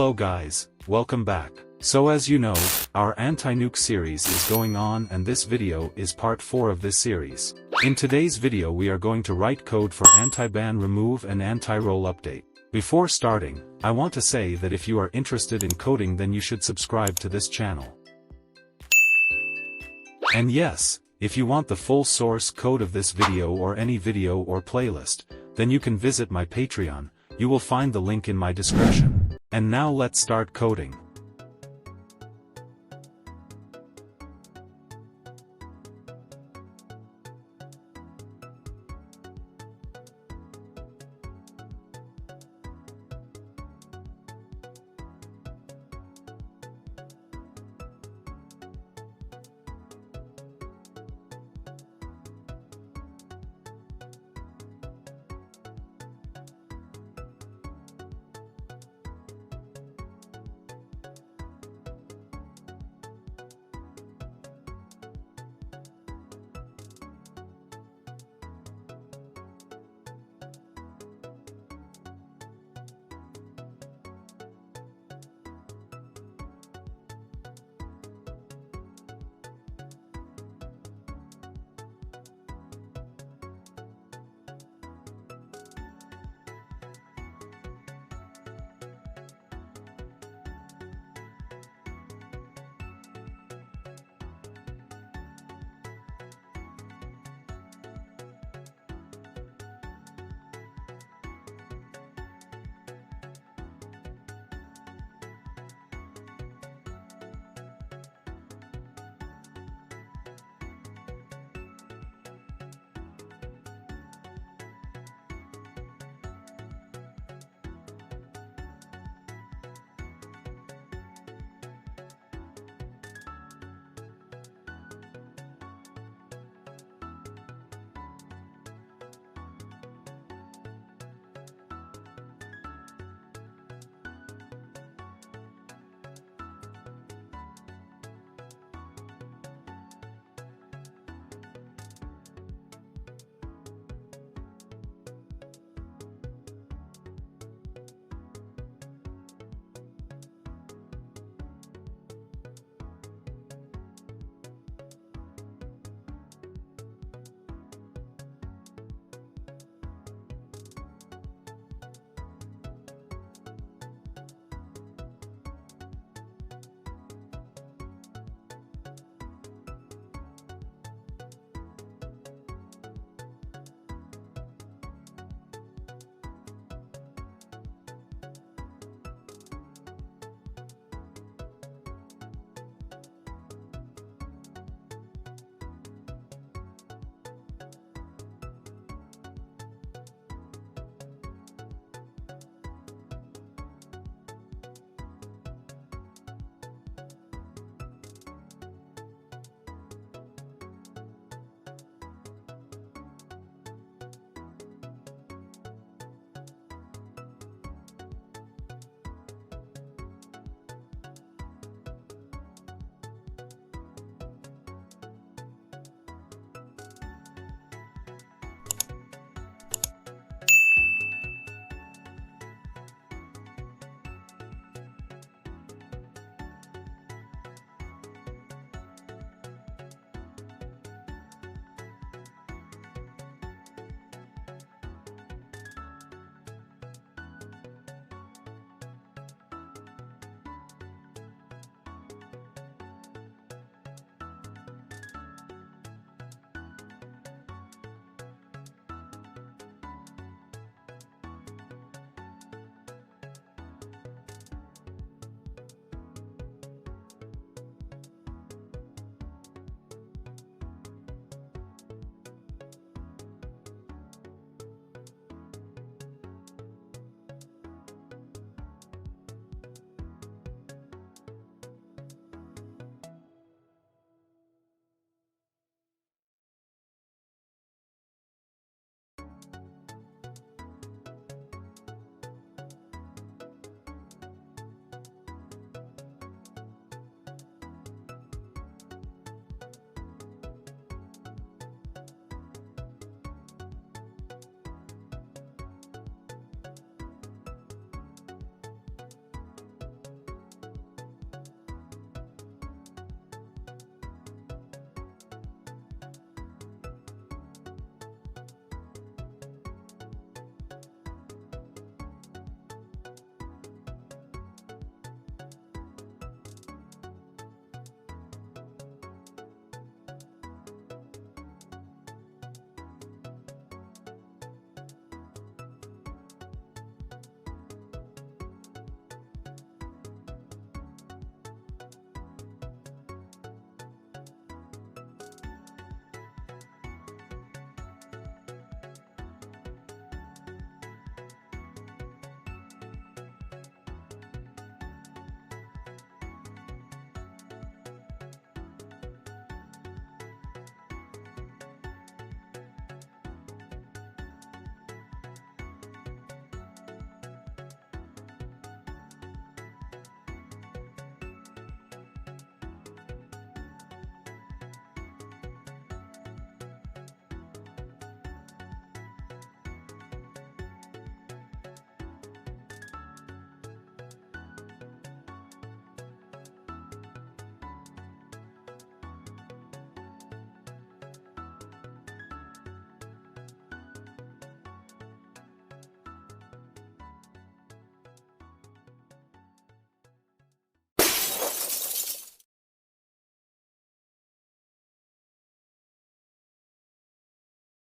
Hello guys, welcome back. So as you know, our AntiNuke series is going on and this video is part 4 of this series. In today's video we are going to write code for Anti-BanRemove and Anti-RoleUpdate. Before starting, I want to say that if you are interested in coding then you should subscribe to this channel. And yes, if you want the full source code of this video or any video or playlist, then you can visit my Patreon, you will find the link in my description. And now let's start coding.